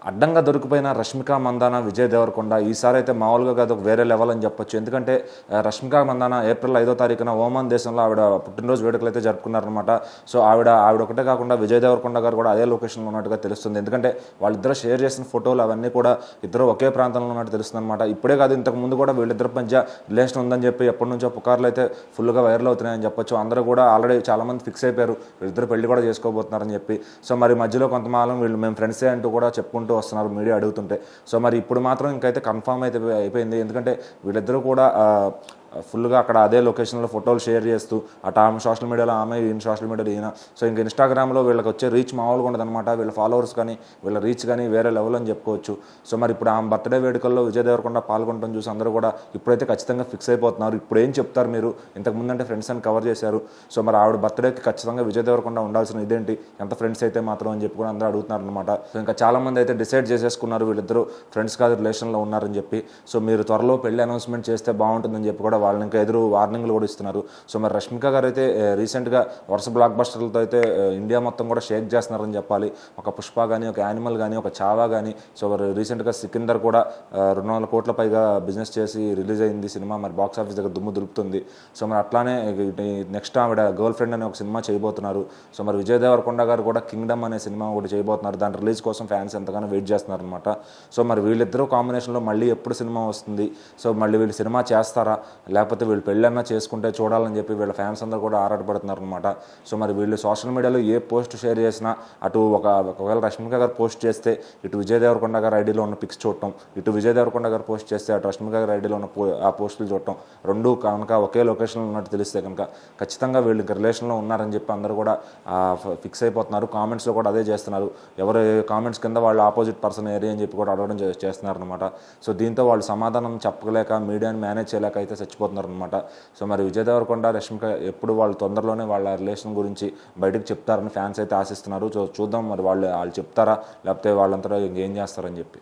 అడ్డంగా దొరికిపోయిన రష్మిక మందాన, విజయ్ దేవరకొండ ఈసారి అయితే మామూలుగా కాదు, వేరే లెవెల్ అని చెప్పొచ్చు. ఎందుకంటే రష్మిక మందాన ఏప్రిల్ 5వ తారీఖున ఓమాన్ దేశంలో ఆవిడ పుట్టినరోజు వేడుకలు అయితే జరుపుకున్నారనమాట. సో ఆవిడ ఒకటే కాకుండా విజయ్ దేవరకొండ గారు కూడా అదే లొకేషన్లో ఉన్నట్టుగా తెలుస్తుంది. ఎందుకంటే వాళ్ళిద్దరు షేర్ చేసిన ఫోటోలు అవన్నీ కూడా ఇద్దరు ఒకే ప్రాంతంలో ఉన్నట్టు తెలుస్తుంది అనమాట. ఇప్పుడే కాదు, ఇంతకు ముందు కూడా వీళ్ళిద్దరి మధ్య రిలేషన్ ఉందని చెప్పి ఎప్పటి నుంచో పుకార్లు అయితే ఫుల్గా వైరల్ అవుతున్నాయని చెప్పొచ్చు. అందరూ కూడా ఆల్రెడీ చాలామంది ఫిక్స్ అయిపోయారు వీళ్ళిద్దరు పెళ్లి కూడా చేసుకోబోతున్నారని చెప్పి. సో మరి మధ్యలో కొంతమాలం వీళ్ళు మేము ఫ్రెండ్సే అంటూ కూడా చెప్పుకుంటూ వస్తున్నారు మీడియా అడుగుతుంటే. సో మరి ఇప్పుడు మాత్రం ఇంకైతే కన్ఫామ్ అయితే అయిపోయింది. ఎందుకంటే వీళ్ళిద్దరూ కూడా ఫుల్గా అక్కడ అదే లొకేషన్లో ఫోటోలు షేర్ చేస్తూ అటు ఆమె సోషల్ మీడియాలో ఆమె, ఈయన సోషల్ మీడియాలో ఈయన. సో ఇంక ఇన్స్టాగ్రామ్లో వీళ్ళకి వచ్చే రీచ్ మామూలుగా ఉండదన్నమాట. వీళ్ళ ఫాలోవర్స్ కానీ వీళ్ళ రీచ్ కానీ వేరే లెవెల్ అని చెప్పుకోవచ్చు. సో మరి ఇప్పుడు ఆమె బర్త్డే వేడుకల్లో విజయ్ దేవరకొండ పాల్గొనడం చూసి అందరూ కూడా ఇప్పుడైతే ఖచ్చితంగా ఫిక్స్ అయిపోతున్నారు. ఇప్పుడు ఏం చెప్తారు మీరు, ఇంతకుముందు అంటే ఫ్రెండ్స్ అని కవర్ చేశారు. సో మరి ఆవిడ బర్త్డేకి ఖచ్చితంగా విజయ్ దేవరకొండ ఉండాల్సిన ఇదేంటి, ఎంత ఫ్రెండ్స్ అయితే మాత్రం అని చెప్పి కూడా అందరూ అడుగుతున్నారు అనమాట. సో ఇంకా చాలామంది అయితే డిసైడ్ చేసేసుకున్నారు వీళ్ళిద్దరూ ఫ్రెండ్స్ కాదు రిలేషన్లో ఉన్నారని చెప్పి. సో మీరు త్వరలో పెళ్లి అనౌన్స్మెంట్ చేస్తే బాగుంటుందని చెప్పి కూడా వాళ్ళని ఇంకా ఎదురు వార్నింగ్లు కూడా ఇస్తున్నారు. సో మరి రష్మిక గారు అయితే రీసెంట్గా వరుస బ్లాక్ బస్టర్లతో అయితే ఇండియా మొత్తం కూడా షేక్ చేస్తున్నారని చెప్పాలి. ఒక పుష్ప కానీ, ఒక యానిమల్ కానీ, ఒక చావా కానీ. సో రీసెంట్గా సికిందర్ కూడా 200 కోట్ల పైగా బిజినెస్ చేసి రిలీజ్ అయింది సినిమా. మరి బాక్స్ ఆఫీస్ దగ్గర దుమ్ము దులుపుతుంది. సో మరి అట్లానే నెక్స్ట్ ఆవిడ గర్ల్ ఫ్రెండ్ అనే ఒక సినిమా చేయబోతున్నారు. సో మరి విజయ్ దేవరకొండ గారు కూడా కింగ్డమ్ అనే సినిమా ఒకటి చేయబోతున్నారు. దాని రిలీజ్ కోసం ఫ్యాన్స్ ఎంతగానో వెయిట్ చేస్తున్నారు అనమాట. సో మరి వీళ్ళిద్దరూ కాంబినేషన్లో మళ్ళీ ఎప్పుడు సినిమా వస్తుంది, సో మళ్ళీ వీళ్ళు సినిమా చేస్తారా, లేకపోతే వీళ్ళు పెళ్ళన్నా చేసుకుంటే చూడాలని చెప్పి వీళ్ళ ఫ్యాన్స్ అందరూ కూడా ఆరాటపడుతున్నారు అనమాట. సో మరి వీళ్ళు సోషల్ మీడియాలో ఏ పోస్ట్ షేర్ చేసినా అటు ఒకవేళ రష్మిక గారు పోస్ట్ చేస్తే ఇటు విజయ్ దేవరకొండ గారి ఐడిలో ఉన్న పిక్స్ చూడటం, ఇటు విజయ్ దేవరకొండ గారు పోస్ట్ చేస్తే అటు రష్మిక గారి ఐడిలో ఉన్న ఆ పోస్టులు చూడటం, రెండు కనుక ఒకే లొకేషన్లో ఉన్నట్టు తెలిస్తే కనుక ఖచ్చితంగా వీళ్ళు ఇంకా రిలేషన్లో ఉన్నారని చెప్పి అందరూ కూడా ఫిక్స్ అయిపోతున్నారు. కామెంట్స్లో కూడా అదే చేస్తున్నారు. ఎవరు కామెంట్స్ కింద వాళ్ళు ఆపోజిట్ పర్సన్ ఏరియా అని చెప్పి కూడా అడగడం చేస్తున్నారు అనమాట. సో దీంతో వాళ్ళు సమాధానం చెప్పలేక, మీడియాని మేనేజ్ చేయలేక అయితే చచ్చిపోతున్నారు అనమాట. సో మరి విజయ్ దేవరకొండ, రష్మిక ఎప్పుడు వాళ్ళు తొందరలోనే వాళ్ళ రిలేషన్ గురించి బయటకు చెప్తారని ఫ్యాన్స్ అయితే ఆశిస్తున్నారు. సో చూద్దాం మరి వాళ్ళు చెప్తారా, లేకపోతే వాళ్ళంతా ఏం చేస్తారని చెప్పి.